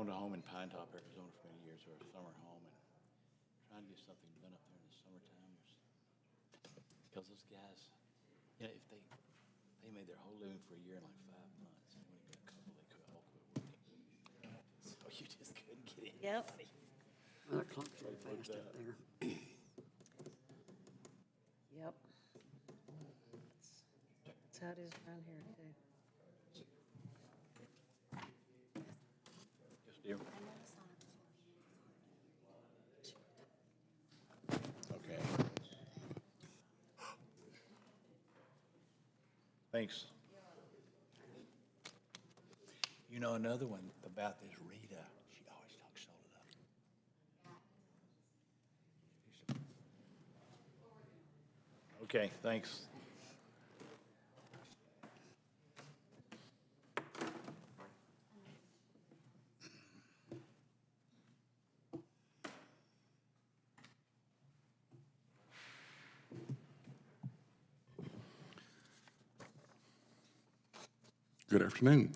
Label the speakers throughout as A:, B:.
A: owned a home in Pine Top, Arizona for many years, or a summer home, and trying to get something done up there in the summertime. Because those guys, you know, if they made their whole living for a year in like 5 months, and when you got a couple, they could all quit working. So you just couldn't get in.
B: Yep.
C: Well, the clock's really fast up there.
B: Yep. That's how it is around here too.
A: Yes, dear. Okay. Thanks. You know, another one about this Rita, she always talks so low. Okay, thanks.
D: Good afternoon.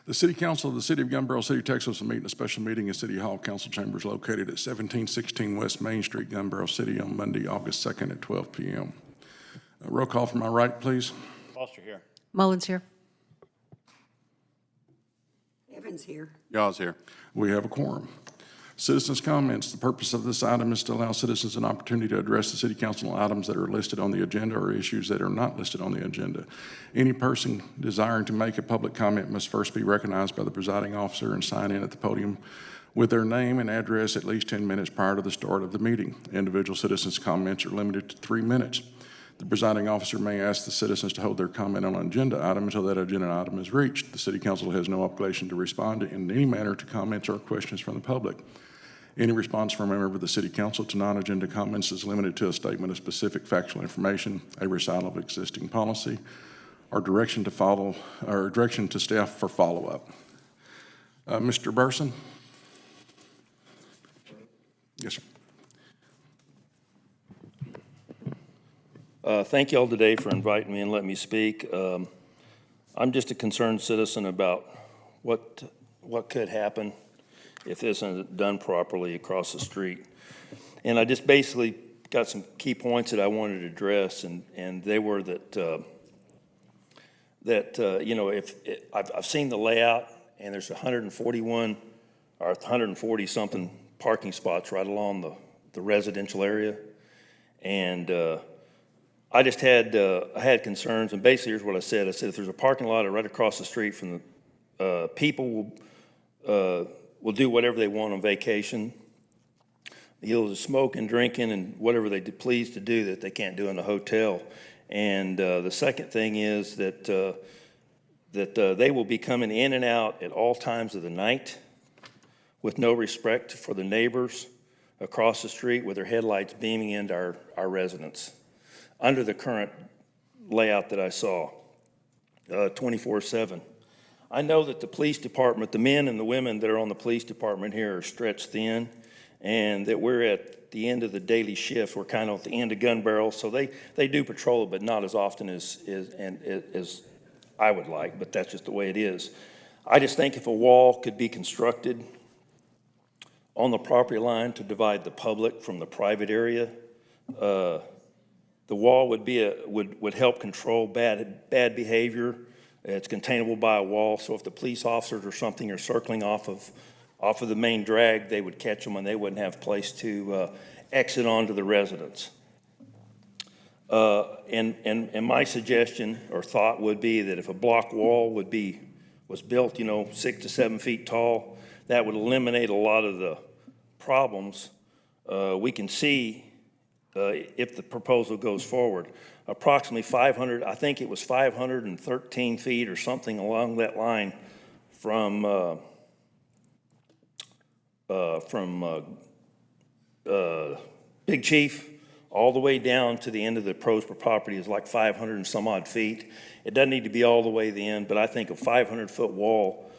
D: The City Council of the City of Gun Barrel City, Texas will meet in a special meeting in City Hall Council Chambers located at 1716 West Main Street, Gun Barrel City on Monday, August 2nd at 12 p.m. Roll call from my right, please.
A: Foster here.
B: Mullins here.
C: Evans here.
D: Yaw's here. We have a quorum. Citizens' comments. The purpose of this item is to allow citizens an opportunity to address the city council on items that are listed on the agenda or issues that are not listed on the agenda. Any person desiring to make a public comment must first be recognized by the presiding officer and sign in at the podium with their name and address at least 10 minutes prior to the start of the meeting. Individual citizens' comments are limited to 3 minutes. The presiding officer may ask the citizens to hold their comment on an agenda item until that agenda item is reached. The city council has no obligation to respond in any manner to comments or questions from the public. Any response from a member of the city council to non-agenda comments is limited to a statement of specific factual information, a recital of existing policy, or direction to follow, or direction to staff for follow-up. Mr. Burson? Yes, sir.
E: Thank you all today for inviting me and letting me speak. I'm just a concerned citizen about what could happen if this isn't done properly across the street. And I just basically got some key points that I wanted to address, and they were that, you know, I've seen the layout, and there's 141 or 140 something parking spots right along the residential area. And I just had, I had concerns, and basically here's what I said. I said, if there's a parking lot right across the street from the, people will do whatever they want on vacation. You'll smoke and drinking and whatever they please to do that they can't do in a hotel. And the second thing is that, they will be coming in and out at all times of the night with no respect for the neighbors across the street with their headlights beaming into our residents under the current layout that I saw, 24/7. I know that the police department, the men and the women that are on the police department here are stretched thin, and that we're at the end of the daily shift. We're kind of at the end of Gun Barrel, so they do patrol, but not as often as I would like, but that's just the way it is. I just think if a wall could be constructed on the property line to divide the public from the private area, the wall would help control bad behavior. It's containable by a wall, so if the police officers or something are circling off of the main drag, they would catch them and they wouldn't have a place to exit onto the residence. And my suggestion or thought would be that if a block wall was built, you know, 6 to 7 feet tall, that would eliminate a lot of the problems we can see if the proposal goes forward. Approximately 500, I think it was 513 feet or something along that line from Big Chief all the way down to the end of the Prosper property is like 500 and some odd feet. It doesn't need to be all the way to the end, but I think a 500-foot wall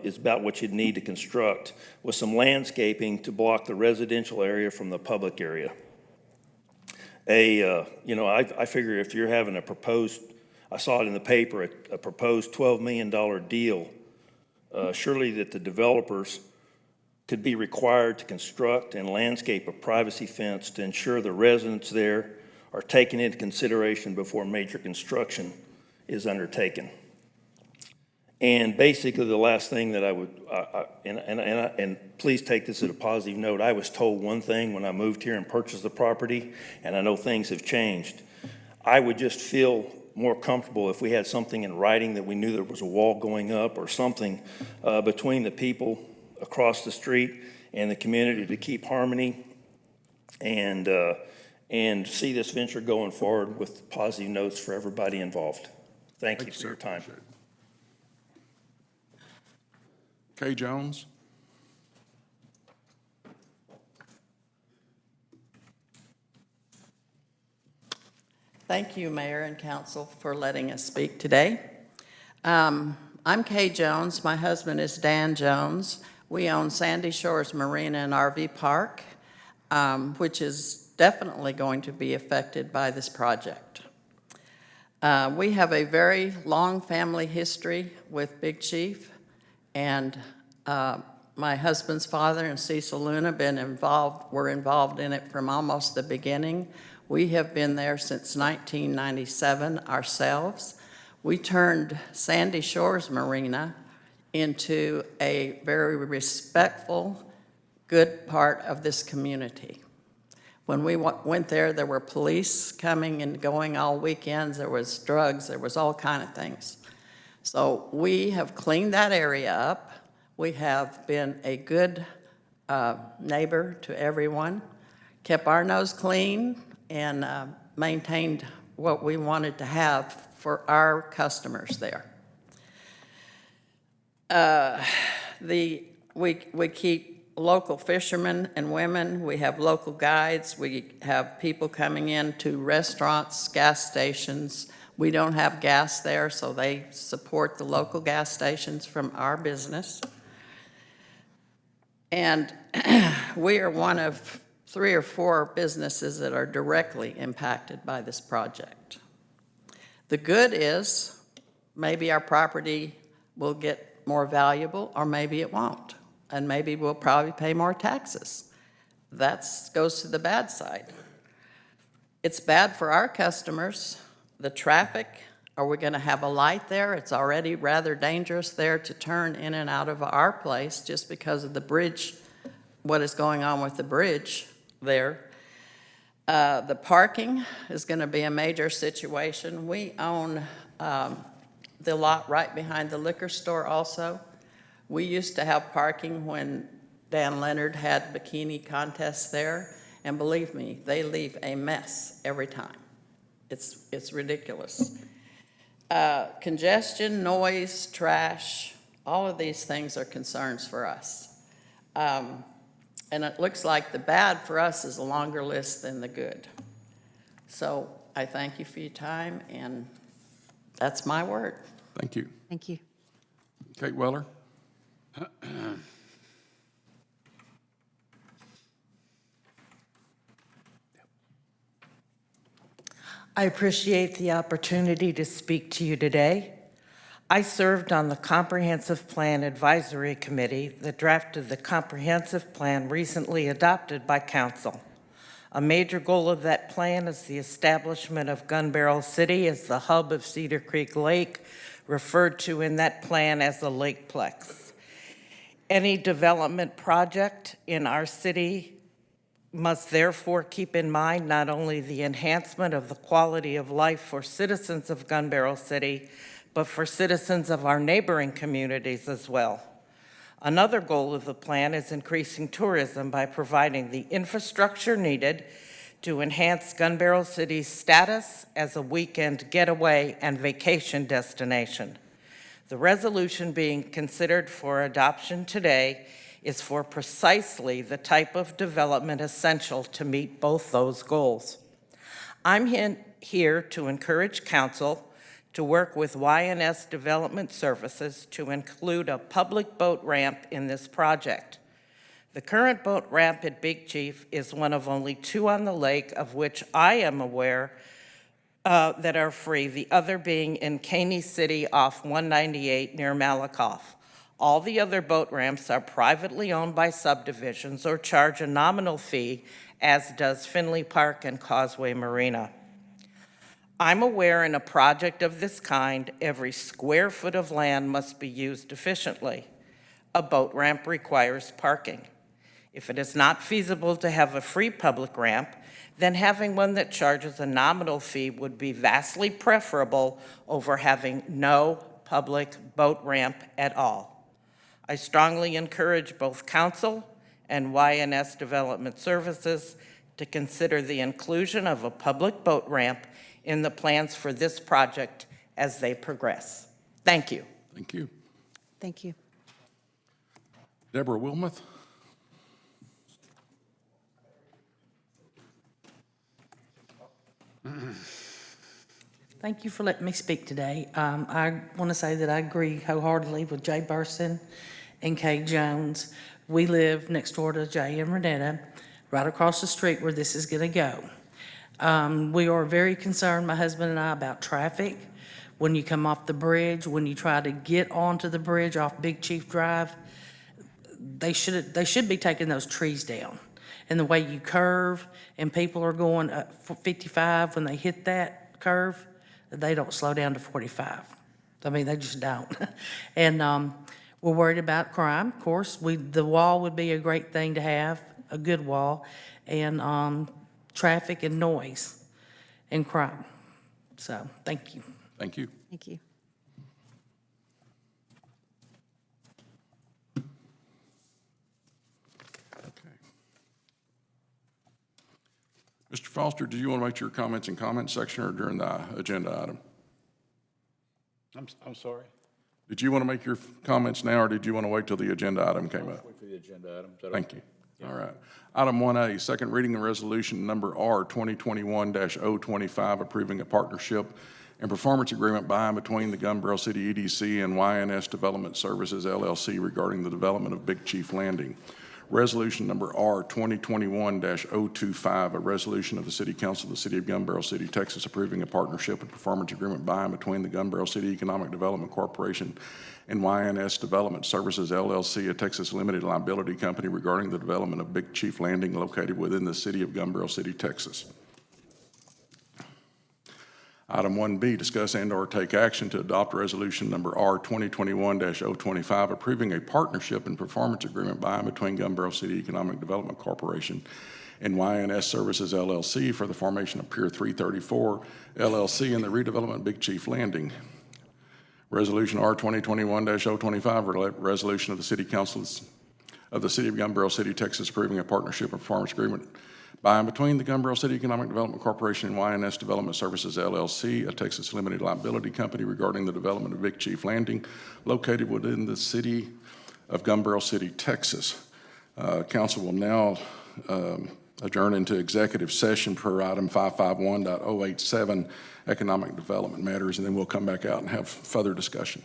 E: is about what you'd need to construct with some landscaping to block the residential area from the public area. You know, I figure if you're having a proposed, I saw it in the paper, a proposed $12 million deal, surely that the developers could be required to construct and landscape a privacy fence to ensure the residents there are taken into consideration before major construction is undertaken. And basically, the last thing that I would, and please take this as a positive note, I was told one thing when I moved here and purchased the property, and I know things have changed. I would just feel more comfortable if we had something in writing that we knew there was a wall going up or something between the people across the street and the community to keep harmony and see this venture going forward with positive notes for everybody involved. Thank you for your time.
D: Kay Jones.
F: Thank you, Mayor and Council, for letting us speak today. I'm Kay Jones. My husband is Dan Jones. We own Sandy Shores Marina and RV Park, which is definitely going to be affected by this project. We have a very long family history with Big Chief, and my husband's father and Cecil Luna were involved in it from almost the beginning. We have been there since 1997 ourselves. We turned Sandy Shores Marina into a very respectful, good part of this community. When we went there, there were police coming and going all weekends. There was drugs. There was all kind of things. So we have cleaned that area up. We have been a good neighbor to everyone, kept our nose clean, and maintained what we wanted to have for our customers there. We keep local fishermen and women. We have local guides. We have people coming in to restaurants, gas stations. We don't have gas there, so they support the local gas stations from our business. And we are one of 3 or 4 businesses that are directly impacted by this project. The good is maybe our property will get more valuable, or maybe it won't. And maybe we'll probably pay more taxes. That goes to the bad side. It's bad for our customers. The traffic, are we gonna have a light there? It's already rather dangerous there to turn in and out of our place just because of the bridge, what is going on with the bridge there. The parking is gonna be a major situation. We own the lot right behind the liquor store also. We used to have parking when Dan Leonard had bikini contests there, and believe me, they leave a mess every time. It's ridiculous. Congestion, noise, trash, all of these things are concerns for us. And it looks like the bad for us is a longer list than the good. So I thank you for your time, and that's my word.
D: Thank you.
B: Thank you.
D: Kate Weller.
G: I appreciate the opportunity to speak to you today. I served on the Comprehensive Plan Advisory Committee that drafted the comprehensive plan recently adopted by Council. A major goal of that plan is the establishment of Gun Barrel City as the hub of Cedar Creek Lake, referred to in that plan as the Lakeplex. Any development project in our city must therefore keep in mind not only the enhancement of the quality of life for citizens of Gun Barrel City, but for citizens of our neighboring communities as well. Another goal of the plan is increasing tourism by providing the infrastructure needed to enhance Gun Barrel City's status as a weekend getaway and vacation destination. The resolution being considered for adoption today is for precisely the type of development essential to meet both those goals. I'm here to encourage Council to work with Y&S Development Services to include a public boat ramp in this project. The current boat ramp at Big Chief is one of only 2 on the lake, of which I am aware that are free, the other being in Caney City off 198 near Malakoff. All the other boat ramps are privately owned by subdivisions or charge a nominal fee, as does Finley Park and Causeway Marina. I'm aware in a project of this kind, every square foot of land must be used efficiently. A boat ramp requires parking. If it is not feasible to have a free public ramp, then having one that charges a nominal fee would be vastly preferable over having no public boat ramp at all. I strongly encourage both council and YNS Development Services to consider the inclusion of a public boat ramp in the plans for this project as they progress. Thank you.
D: Thank you.
B: Thank you.
D: Deborah Wilmoth?
H: Thank you for letting me speak today. I want to say that I agree wholeheartedly with Jay Burson and Kay Jones. We live next door to Jay and Renetta, right across the street where this is going to go. We are very concerned, my husband and I, about traffic. When you come off the bridge, when you try to get onto the bridge off Big Chief Drive, they should be taking those trees down. And the way you curve, and people are going 55 when they hit that curve, they don't slow down to 45. I mean, they just don't. And we're worried about crime. Of course, the wall would be a great thing to have, a good wall, and traffic and noise and crime. So, thank you.
D: Thank you.
B: Thank you.
D: Mr. Foster, do you want to make your comments in comment section or during the agenda item?
A: I'm sorry.
D: Did you want to make your comments now, or did you want to wait till the agenda item came up?
A: Wait for the agenda item. Is that
D: Thank
A: okay?
D: you. All right. Item 1A, second reading of resolution number R 2021-025, approving a partnership and performance agreement by and between the Gun City EDC and YNS Development Services LLC regarding the development of Big Chief Landing. Resolution number R 2021-025, a resolution of the City Council of the City of Gun Barrel City, Texas, approving a partnership and performance agreement by and between the Gun Barrel City Economic Development Corporation and YNS Development Services LLC, a Texas limited liability company, regarding the development of Big Chief Landing located within the City of Gun Barrel City, Texas. Item 1B, discuss and/or take action to adopt resolution number R 2021-025, approving a partnership and performance agreement by and between Gun Barrel City Economic Development Corporation and YNS Services LLC for the formation of Pier 334 LLC and the redevelopment of Big Chief Landing. Resolution R 2021-025, resolution of the City Council of the City of Gun Barrel City, Texas, approving a partnership and performance agreement by and between the Gun Barrel City Economic Development Corporation and YNS Development Services LLC, a Texas limited liability company, regarding the development of Big Chief Landing located within the City of Gun Barrel City, Texas. Council will now adjourn into executive session per item 551.087, economic development matters, and then we'll come back out and have further discussion.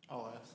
A: I'll ask.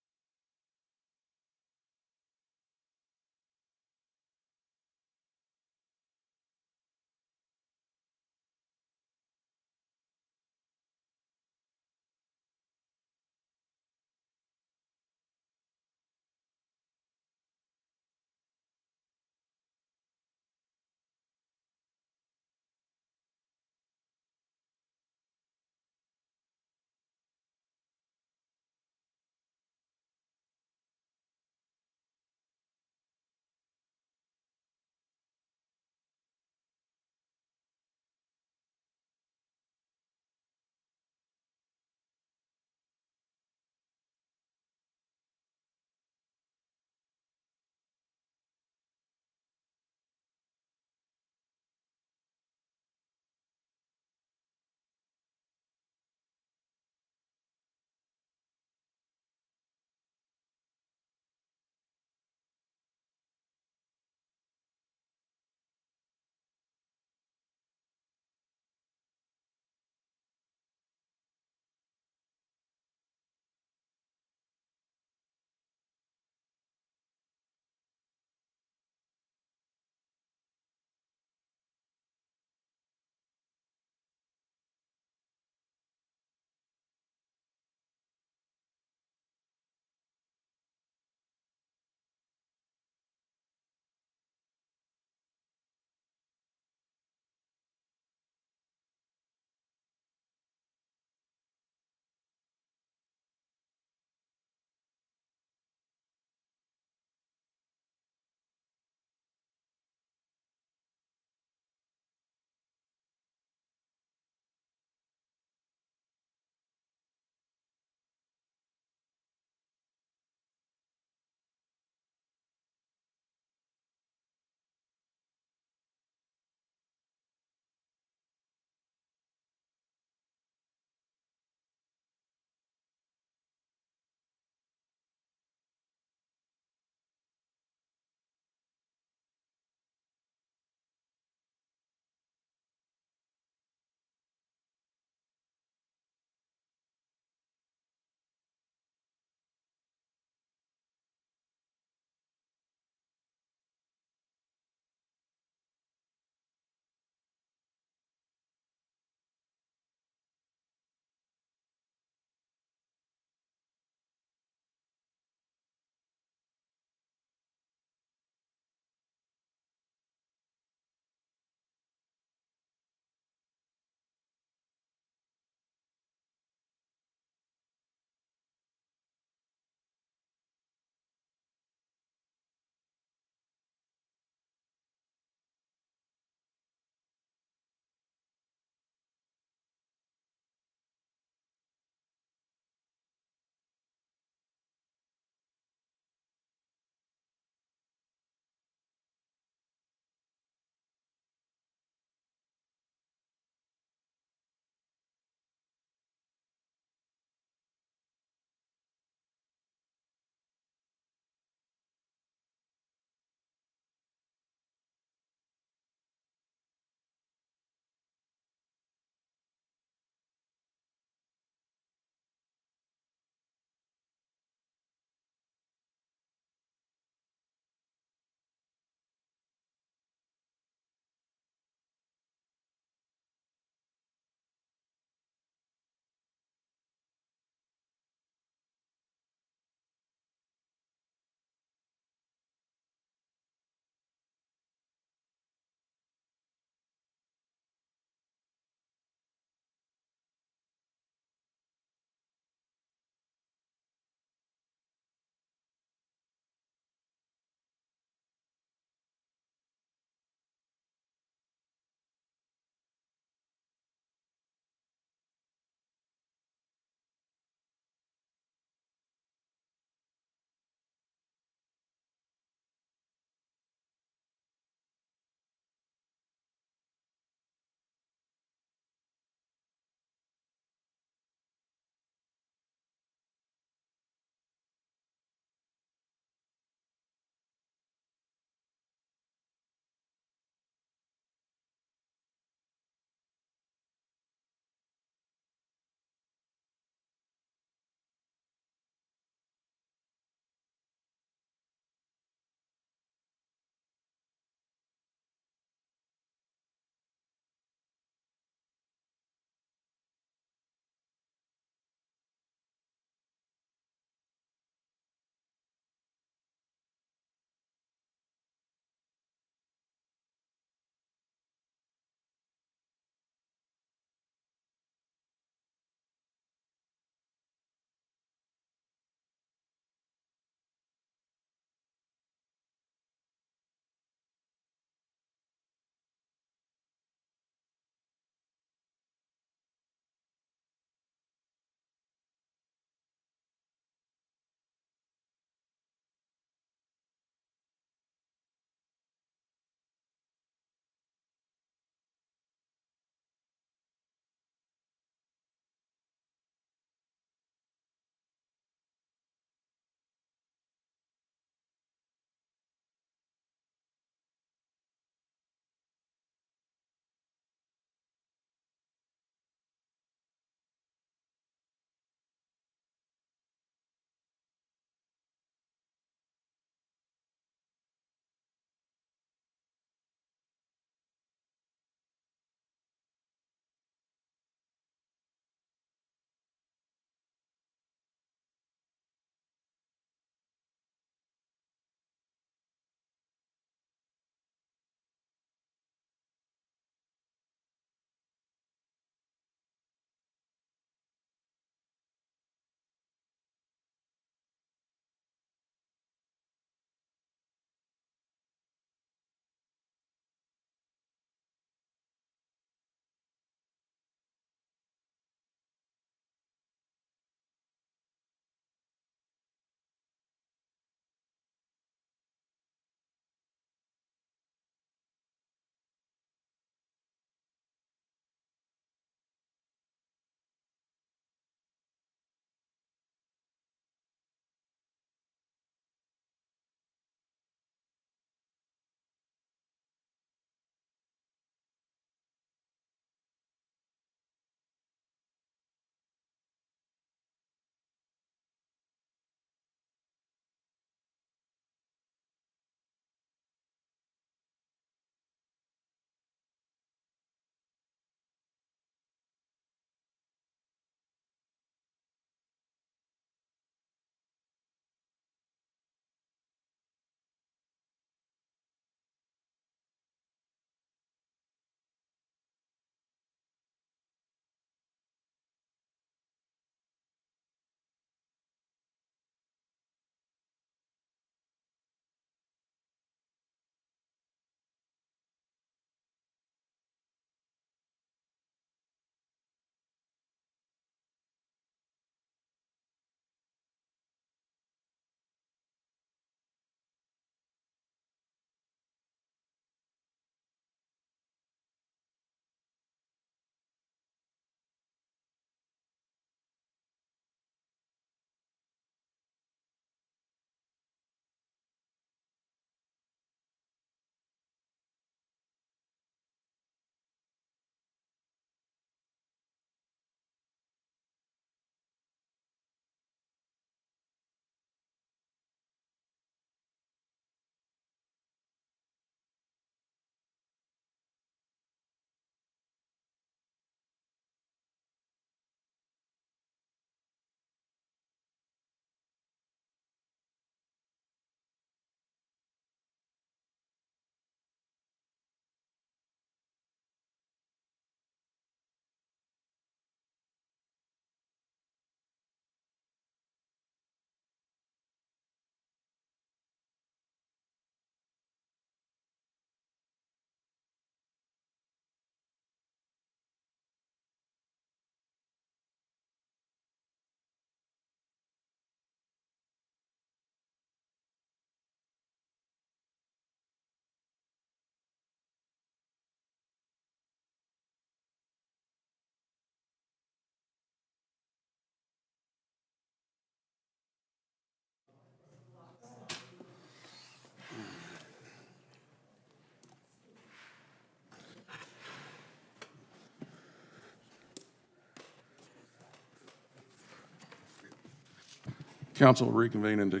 D: Council will reconvene into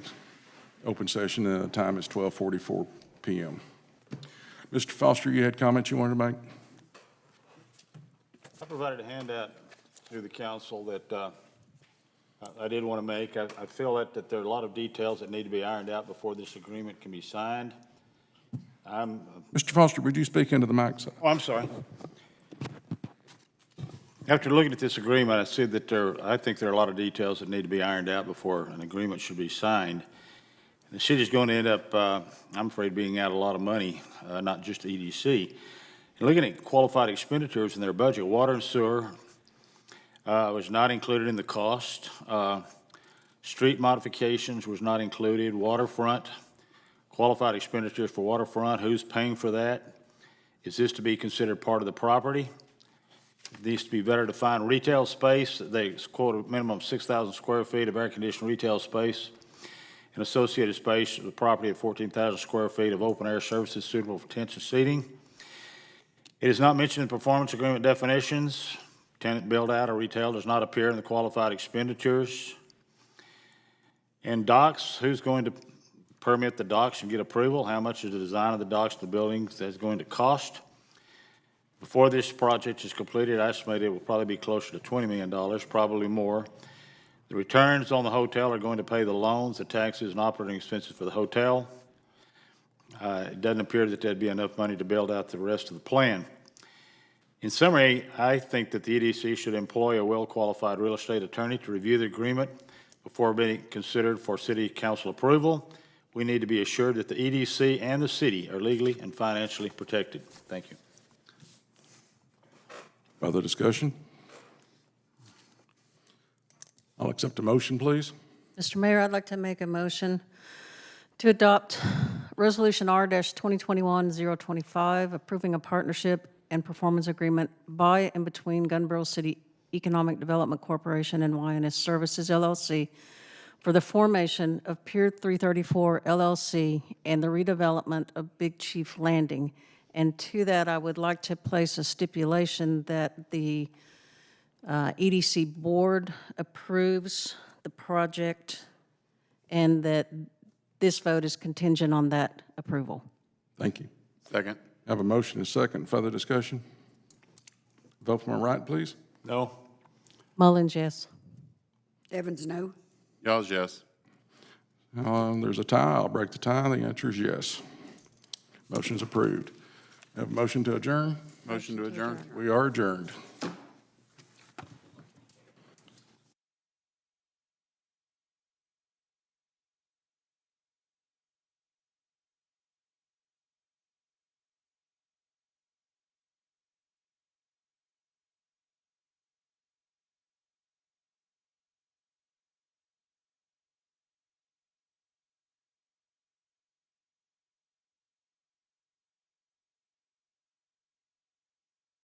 D: open session, and the time is 12:44 PM. Mr. Foster, you had comments you wanted to make?
I: I provided a handout to the council that I did want to make. I feel that there are a lot of details that need to be ironed out before this agreement can be signed.
D: Mr. Foster, would you speak into the mic, sir?
I: Oh, I'm sorry. After looking at this agreement, I see that I think there are a lot of details that need to be ironed out before an agreement should be signed. The city's going to end up, I'm afraid, being out a lot of money, not just EDC. And looking at qualified expenditures in their budget, water and sewer was not included in the cost. Street modifications was not included. Waterfront, qualified expenditures for waterfront, who's paying for that? Is this to be considered part of the property? It needs to be better defined. Retail space, they quote a minimum of 6,000 square feet of air-conditioned retail space and associated space of the property of 14,000 square feet of open-air services suitable for tents and seating. It is not mentioned in performance agreement definitions. Tenant build-out or retail does not appear in the qualified expenditures. And docks, who's going to permit the docks and get approval? How much is the design of the docks, the buildings that's going to cost? Before this project is completed, I estimate it will probably be closer to $20 million, probably more. The returns on the hotel are going to pay the loans, the taxes, and operating expenses for the hotel. It doesn't appear that there'd be enough money to build out the rest of the plan. In summary, I think that the EDC should employ a well-qualified real estate attorney to review the agreement before being considered for city council approval. We need to be assured that the EDC and the city are legally and financially protected. Thank you.
D: Further discussion? I'll accept a motion, please.
B: Mr. Mayor, I'd like to make a motion to adopt Resolution R-2021-025, approving a partnership and performance agreement by and between Gunbarrel City Economic Development Corporation and YNS Services, LLC, for the formation of Pier 334, LLC, and the redevelopment of Big Chief Landing. And to that, I would like to place a stipulation that the EDC board approves the project and that this vote is contingent on that approval.
D: Thank you.
I: Second.
D: I have a motion and a second. Further discussion? Vote from my right, please.
I: No.
B: Mullins, yes.
C: Evans, no.
J: Y'all's yes.
D: There's a tie. I'll break the tie. The answer is yes. Motion's approved. I have a motion to adjourn.
J: Motion to adjourn.
D: We are adjourned.